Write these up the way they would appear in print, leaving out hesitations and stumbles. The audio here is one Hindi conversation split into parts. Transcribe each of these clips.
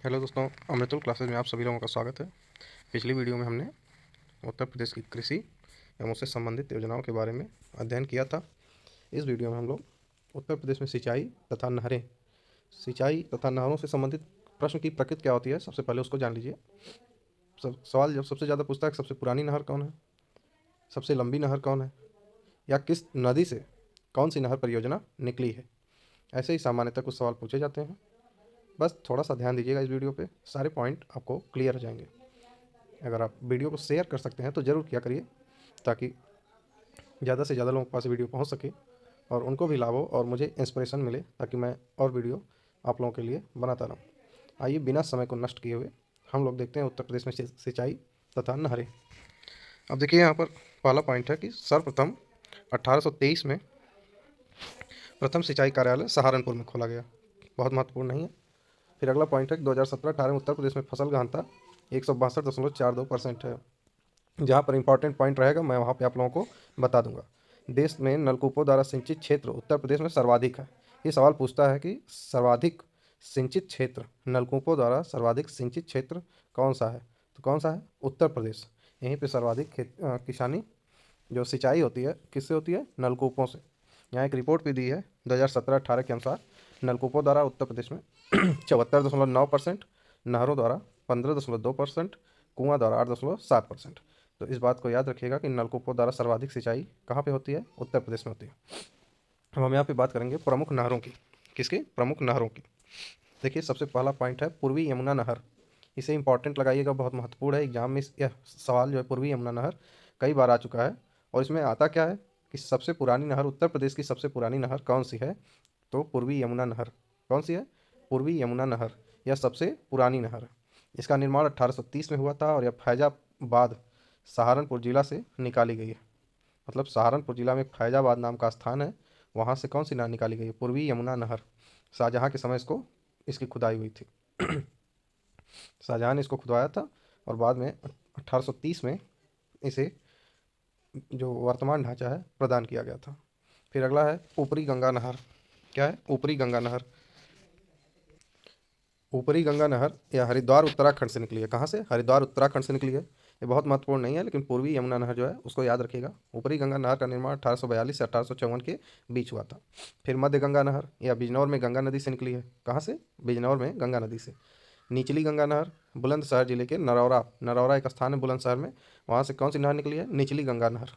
हेलो दोस्तों, अमृतुल क्लासेज में आप सभी लोगों का स्वागत है। पिछली वीडियो में हमने उत्तर प्रदेश की कृषि एवं उससे संबंधित योजनाओं के बारे में अध्ययन किया था। इस वीडियो में हम लोग उत्तर प्रदेश में सिंचाई तथा नहरों से संबंधित प्रश्न की प्रकृति क्या होती है, सबसे पहले उसको जान लीजिए। सवाल जब सबसे ज़्यादा पूछता है सबसे पुरानी नहर कौन है, सबसे लंबी नहर कौन है, या किस नदी से कौन सी नहर परियोजना निकली है, ऐसे ही सामान्यतः कुछ सवाल पूछे जाते हैं। बस थोड़ा सा ध्यान दीजिएगा, इस वीडियो पे सारे पॉइंट आपको क्लियर हो जाएंगे। अगर आप वीडियो को शेयर कर सकते हैं तो ज़रूर किया करिए, ताकि ज़्यादा से ज़्यादा लोगों के पास वीडियो पहुंच सके और उनको भी लाभ हो और मुझे इंस्पिरेशन मिले, ताकि मैं और वीडियो आप लोगों के लिए बनाता रहूं। आइए बिना समय को नष्ट किए हुए हम लोग देखते हैं उत्तर प्रदेश में सिंचाई तथा नहरें। अब देखिए, यहाँ पर पहला पॉइंट है कि सर्वप्रथम 1823 में प्रथम सिंचाई कार्यालय सहारनपुर में खोला गया। बहुत महत्वपूर्ण नहीं है। फिर अगला पॉइंट है कि 2017-18 में उत्तर प्रदेश में फसल गहनता 162.42% है। जहाँ पर इंपॉर्टेंट पॉइंट रहेगा मैं वहाँ पे आप लोगों को बता दूंगा। देश में नलकूपों द्वारा सिंचित क्षेत्र उत्तर प्रदेश में सर्वाधिक है। ये सवाल पूछता है कि सर्वाधिक सिंचित क्षेत्र, नलकूपों द्वारा सर्वाधिक सिंचित क्षेत्र कौन सा है, तो कौन सा है? उत्तर प्रदेश। यहीं पे सर्वाधिक किसानी जो सिंचाई होती है किससे होती है? नलकूपों से। यहाँ एक रिपोर्ट भी दी है 2017-18 के अनुसार। नलकूपों द्वारा उत्तर प्रदेश में 74.9%, नहरों द्वारा 15.2%, कुआं द्वारा 8.7%। तो इस बात को याद रखिएगा कि नलकूपों द्वारा सर्वाधिक सिंचाई कहाँ पे होती है? उत्तर प्रदेश में होती है। अब हम यहाँ पे बात करेंगे प्रमुख नहरों की। किसकी? प्रमुख नहरों की। देखिए, सबसे पहला पॉइंट है पूर्वी यमुना नहर। इसे इंपॉर्टेंट लगाइएगा, बहुत महत्वपूर्ण है। एग्जाम में यह सवाल जो है पूर्वी यमुना नहर कई बार आ चुका है। और इसमें आता क्या है कि सबसे पुरानी नहर, उत्तर प्रदेश की सबसे पुरानी नहर कौन सी है? तो पूर्वी यमुना नहर। कौन सी है? पूर्वी यमुना नहर। यह सबसे पुरानी नहर है। इसका निर्माण 1830 में हुआ था और यह फैजाबाद सहारनपुर जिला से निकाली गई है। मतलब सहारनपुर जिला में एक फैजाबाद नाम का स्थान है, वहाँ से कौन सी नहर निकाली गई है? पूर्वी यमुना नहर। शाहजहाँ के समय इसकी खुदाई हुई थी। शाहजहाँ ने इसको खुदवाया था और बाद में 1830 में इसे जो वर्तमान ढांचा है प्रदान किया गया था। फिर अगला है ऊपरी गंगा नहर। क्या है? ऊपरी गंगा नहर। ऊपरी गंगा नहर या हरिद्वार उत्तराखंड से निकली है। कहाँ से? हरिद्वार उत्तराखंड से निकली है। ये बहुत महत्वपूर्ण नहीं है, लेकिन पूर्वी यमुना नहर जो है उसको याद रखिएगा। ऊपरी गंगा नहर का निर्माण 1842 से 1854 के बीच हुआ था। फिर मध्य गंगा नहर या बिजनौर में गंगा नदी से निकली है। कहाँ से? बिजनौर में गंगा नदी से। निचली गंगा नहर बुलंदशहर जिले के नरौरा एक स्थान है बुलंदशहर में, वहाँ से कौन सी नहर निकली है? निचली गंगा नहर।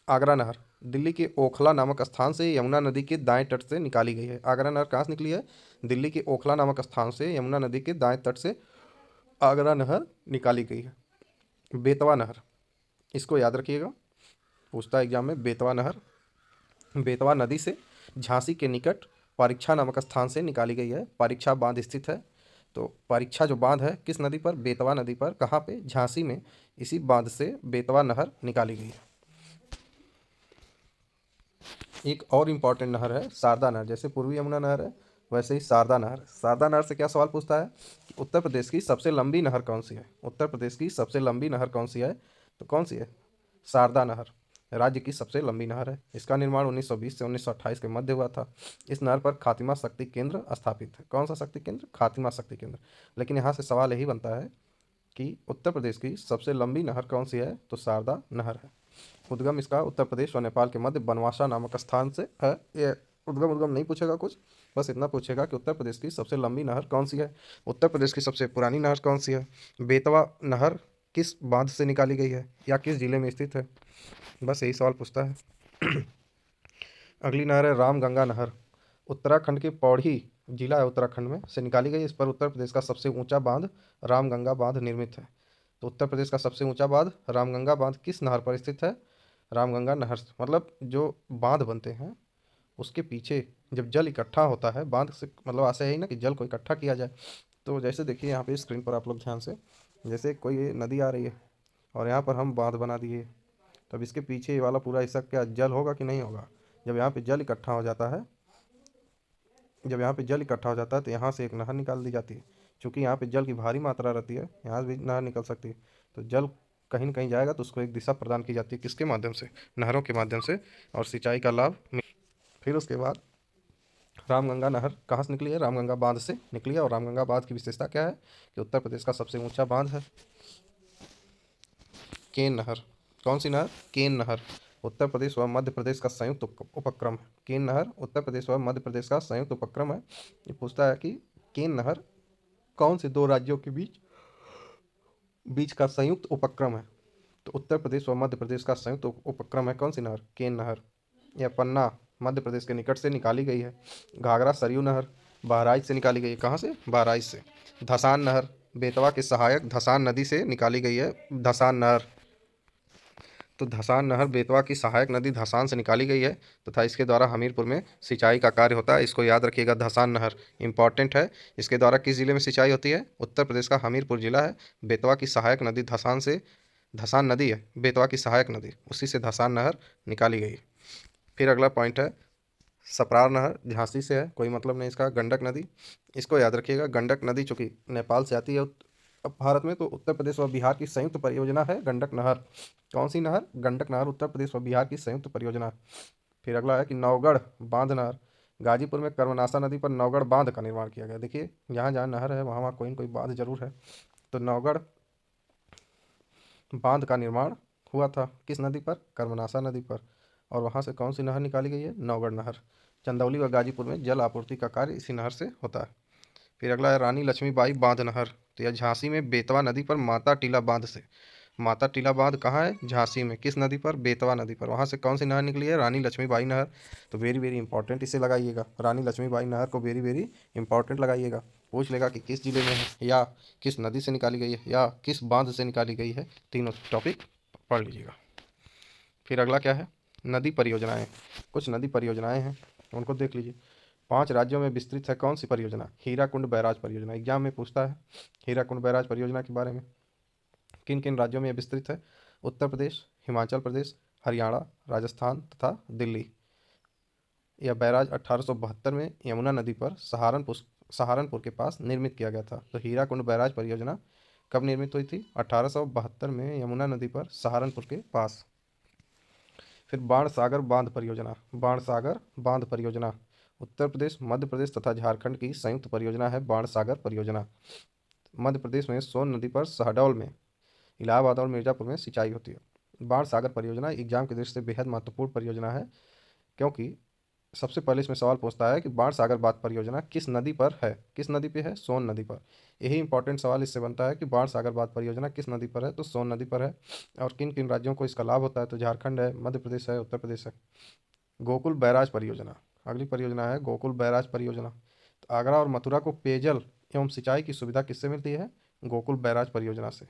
आगरा नहर दिल्ली के ओखला नामक स्थान से यमुना नदी के दाएं तट से निकाली गई है। आगरा नहर कहाँ से निकली है? दिल्ली के ओखला नामक स्थान से यमुना नदी के दाएं तट से आगरा नहर निकाली गई है। बेतवा नहर, इसको याद रखिएगा, पूछता है एग्जाम में। बेतवा नहर बेतवा नदी से झांसी के निकट परीक्षा नामक स्थान से निकाली गई है। परीक्षा बांध स्थित है। तो परीक्षा जो बांध है किस नदी पर? बेतवा नदी पर। कहाँ पे? झांसी में। इसी बांध से बेतवा नहर निकाली गई है। एक और इम्पॉर्टेंट नहर है शारदा नहर। जैसे पूर्वी यमुना नहर है, वैसे ही शारदा नहर। शारदा नहर से क्या सवाल पूछता है कि उत्तर प्रदेश की सबसे लंबी नहर कौन सी है? उत्तर प्रदेश की सबसे लंबी नहर कौन सी है? तो कौन सी है? शारदा नहर राज्य की सबसे लंबी नहर है। इसका निर्माण 1920 से 1928 के मध्य हुआ था। इस नहर पर खातिमा शक्ति केंद्र स्थापित है। कौन सा शक्ति केंद्र? खातिमा शक्ति केंद्र। लेकिन यहाँ से सवाल यही बनता है कि उत्तर प्रदेश की सबसे लंबी नहर कौन सी है? तो शारदा नहर है। उद्गम इसका उत्तर प्रदेश और नेपाल के मध्य बनवासा नामक स्थान से है। ये उद्गम नहीं पूछेगा कुछ, बस इतना पूछेगा कि उत्तर प्रदेश की सबसे लंबी नहर कौन सी है, उत्तर प्रदेश की सबसे पुरानी नहर कौन सी है, बेतवा नहर किस बांध से निकाली गई है या किस जिले में स्थित है। बस यही सवाल पूछता है। अगली नहर है रामगंगा नहर। उत्तराखंड के पौड़ी जिला है उत्तराखंड में से निकाली गई। इस पर उत्तर प्रदेश का सबसे ऊंचा बांध रामगंगा बांध निर्मित है। तो उत्तर प्रदेश का सबसे ऊंचा बांध रामगंगा बांध किस नहर पर स्थित है? रामगंगा नहर। मतलब जो बांध बनते हैं उसके पीछे जब जल इकट्ठा होता है बांध से, मतलब ऐसे है ही ना कि जल को इकट्ठा किया जाए। तो जैसे देखिए यहाँ पे स्क्रीन पर आप लोग ध्यान से, जैसे कोई नदी आ रही है और यहाँ पर हम बांध बना दिए, तब इसके पीछे ये वाला पूरा हिस्सा क्या जल होगा कि नहीं होगा? जब यहाँ पे जल इकट्ठा हो जाता है जब यहाँ पे जल इकट्ठा हो जाता है तो यहाँ से एक नहर निकाल दी जाती है। क्योंकि यहाँ पे जल की भारी मात्रा रहती है, यहाँ से भी नहर निकल सकती है। तो जल कहीं न कहीं जाएगा तो उसको एक दिशा प्रदान की जाती है। किसके माध्यम से? नहरों के माध्यम से। और सिंचाई का लाभ फिर उसके बाद रामगंगा नहर कहाँ से निकली है? रामगंगा बांध से निकली है। और रामगंगा बांध की विशेषता क्या है कि उत्तर प्रदेश का सबसे ऊंचा बांध है। केन नहर, कौन सी नहर? केन नहर उत्तर प्रदेश व मध्य प्रदेश का संयुक्त उपक्रम है। केन नहर उत्तर प्रदेश व मध्य प्रदेश का संयुक्त उपक्रम है। ये पूछता है कि केन नहर कौन से दो राज्यों के बीच बीच का संयुक्त उपक्रम है? तो उत्तर प्रदेश व मध्य प्रदेश का संयुक्त उपक्रम है कौन सी नहर? केन नहर। यह पन्ना मध्य प्रदेश के निकट से निकाली गई है। घाघरा सरयू नहर बहराइच से निकाली गई है। कहाँ से? बहराइच से। धसान नहर बेतवा के सहायक धसान नदी से निकाली गई है। धसान नहर, तो धसान नहर बेतवा की सहायक नदी धसान से निकाली गई है तथा इसके द्वारा हमीरपुर में सिंचाई का कार्य होता है। इसको याद रखिएगा, धसान नहर इंपॉर्टेंट है। इसके द्वारा किस जिले में सिंचाई होती है? उत्तर प्रदेश का हमीरपुर जिला है। बेतवा की सहायक नदी धसान से, धसान नदी है बेतवा की सहायक नदी, उसी से धसान नहर निकाली गई। फिर अगला पॉइंट है सप्रार नहर झांसी से है, कोई मतलब नहीं इसका। गंडक नदी, इसको याद रखिएगा, गंडक नदी चूंकि नेपाल से आती है अब भारत में, तो उत्तर प्रदेश व बिहार की संयुक्त परियोजना है गंडक नहर। कौन सी नहर? गंडक नहर उत्तर प्रदेश व बिहार की संयुक्त परियोजना। फिर अगला है कि नौगढ़ बांध नहर, गाजीपुर में कर्मनाशा नदी पर नौगढ़ बांध का निर्माण किया गया। देखिए जहाँ जहाँ नहर है वहाँ वहाँ कोई न कोई बांध जरूर है। तो नौगढ़ बांध का निर्माण हुआ था किस नदी पर? कर्मनाशा नदी पर। और वहाँ से कौन सी नहर निकाली गई है? नौगढ़ नहर। चंदौली व गाजीपुर में जल आपूर्ति का कार्य इसी नहर से होता है। फिर अगला है रानी लक्ष्मीबाई बांध नहर, तो यह झांसी में बेतवा नदी पर माता टीला बांध से। माता टीला बांध कहाँ है? झांसी में। किस नदी पर? बेतवा नदी पर। वहाँ से कौन सी नहर निकली है? रानी लक्ष्मीबाई नहर। तो वेरी वेरी इंपॉर्टेंट इसे लगाइएगा, रानी लक्ष्मीबाई नहर को वेरी वेरी इंपॉर्टेंट लगाइएगा। पूछ लेगा कि किस जिले में है, या किस नदी से निकाली गई है, या किस बांध से निकाली गई है। तीनों टॉपिक पढ़ लीजिएगा। फिर अगला क्या है? नदी परियोजनाएं। कुछ नदी परियोजनाएं हैं, उनको देख लीजिए। 5 राज्यों में विस्तृत है कौन सी परियोजना? हीराकुंड बैराज परियोजना। एग्जाम में पूछता है हीराकुंड बैराज परियोजना के बारे में। किन किन राज्यों में विस्तृत है? उत्तर प्रदेश, हिमाचल प्रदेश, हरियाणा, राजस्थान तथा दिल्ली। यह बैराज 1872 में यमुना नदी पर सहारनपुर के पास निर्मित किया गया था। तो हीराकुंड बैराज परियोजना कब निर्मित हुई थी? 1872 में यमुना नदी पर सहारनपुर के पास। फिर बाणसागर बांध परियोजना। बाणसागर बांध परियोजना उत्तर प्रदेश, मध्य प्रदेश तथा झारखंड की संयुक्त परियोजना है बाणसागर परियोजना। मध्य प्रदेश में सोन नदी पर शहडोल में, इलाहाबाद और मिर्जापुर में सिंचाई होती है। बाणसागर परियोजना एग्जाम की दृष्टि से बेहद महत्वपूर्ण परियोजना है, क्योंकि सबसे पहले इसमें सवाल पूछता है कि बाणसागर बांध परियोजना किस नदी पर है? किस नदी पे है? सोन नदी पर। यही इंपॉर्टेंट सवाल इससे बनता है कि बाणसागर बांध परियोजना किस नदी पर है? तो सोन नदी पर है। और किन किन राज्यों को इसका लाभ होता है? तो झारखंड है, मध्य प्रदेश है, उत्तर प्रदेश है। गोकुल बैराज परियोजना, अगली परियोजना है गोकुल बैराज परियोजना। तो आगरा और मथुरा को पेयजल एवं सिंचाई की सुविधा किससे मिलती है? गोकुल बैराज परियोजना से।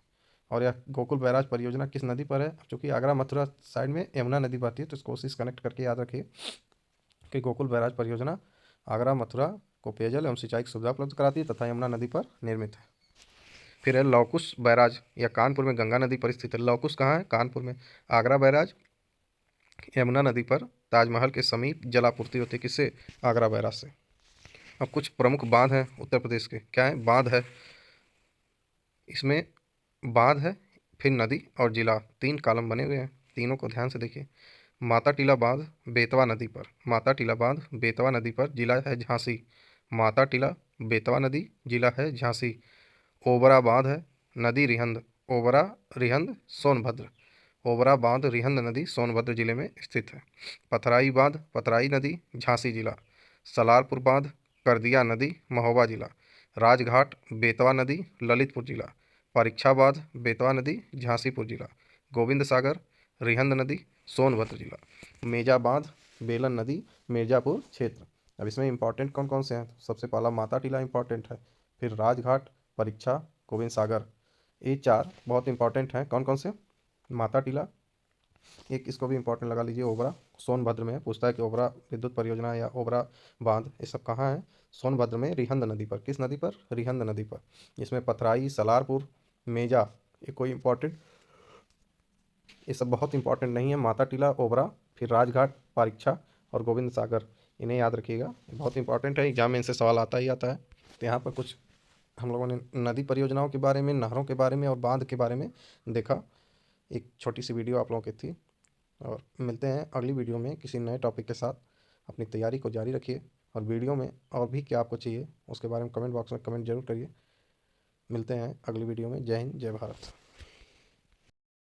और यह गोकुल बैराज परियोजना किस नदी पर है? क्योंकि आगरा मथुरा साइड में यमुना नदी बहती है, तो इसको कोशिश कनेक्ट करके याद रखिए कि गोकुल बैराज परियोजना आगरा मथुरा को पेयजल एवं सिंचाई की सुविधा उपलब्ध कराती है तथा यमुना नदी पर निर्मित है। फिर है लौकुश बैराज, यह कानपुर में गंगा नदी पर स्थित है। लौकुश कहाँ है? कानपुर में। आगरा बैराज यमुना नदी पर ताजमहल के समीप जलापूर्ति होती है किससे? आगरा बैराज से। अब कुछ प्रमुख बांध हैं उत्तर प्रदेश के, क्या है? बांध है, इसमें बांध है, फिर नदी और जिला, 3 कॉलम बने हुए हैं, तीनों को ध्यान से देखिए। माता टीला बांध बेतवा नदी पर, माता टीला बांध बेतवा नदी पर, जिला है झांसी। माता टीला बेतवा नदी, जिला है झांसी। ओबरा बांध है, नदी रिहंद, ओबरा रिहंद सोनभद्र। ओबरा बांध रिहंद नदी सोनभद्र जिले में स्थित है। पथराई बांध पथराई नदी झांसी जिला। सलारपुर बांध करदिया नदी महोबा जिला। राजघाट बेतवा नदी ललितपुर जिला। परीक्षा बांध बेतवा नदी झांसीपुर जिला। गोविंद सागर रिहंद नदी सोनभद्र जिला। मेजा बांध बेलन नदी मिर्जापुर क्षेत्र। अब इसमें इंपॉर्टेंट कौन कौन से हैं? सबसे पहला माता टीला इंपॉर्टेंट है, फिर राजघाट, परीक्षा, गोविंद सागर, ये 4 बहुत इंपॉर्टेंट हैं। कौन कौन से? माता टीला, एक इसको भी इंपॉर्टेंट लगा लीजिए, ओबरा सोनभद्र में है, पूछता है कि ओबरा विद्युत परियोजना या ओबरा बांध ये सब कहाँ है? सोनभद्र में रिहंद नदी पर। किस नदी पर? रिहंद नदी पर। इसमें पथराई, सलारपुर, मेजा, ये कोई इंपॉर्टेंट, ये सब बहुत इंपॉर्टेंट नहीं है। माता टीला, ओबरा, फिर राजघाट, परीक्षा और गोविंद सागर, इन्हें याद रखिएगा, ये बहुत इंपॉर्टेंट है, एग्जाम में इनसे सवाल आता ही आता है। तो यहाँ पर कुछ हम लोगों ने नदी परियोजनाओं के बारे में, नहरों के बारे में और बांध के बारे में देखा। एक छोटी सी वीडियो आप लोगों की थी, और मिलते हैं अगली वीडियो में किसी नए टॉपिक के साथ। अपनी तैयारी को जारी रखिए और वीडियो में और भी क्या आपको चाहिए उसके बारे में कमेंट बॉक्स में कमेंट जरूर करिए। मिलते हैं अगली वीडियो में। जय हिंद, जय भारत।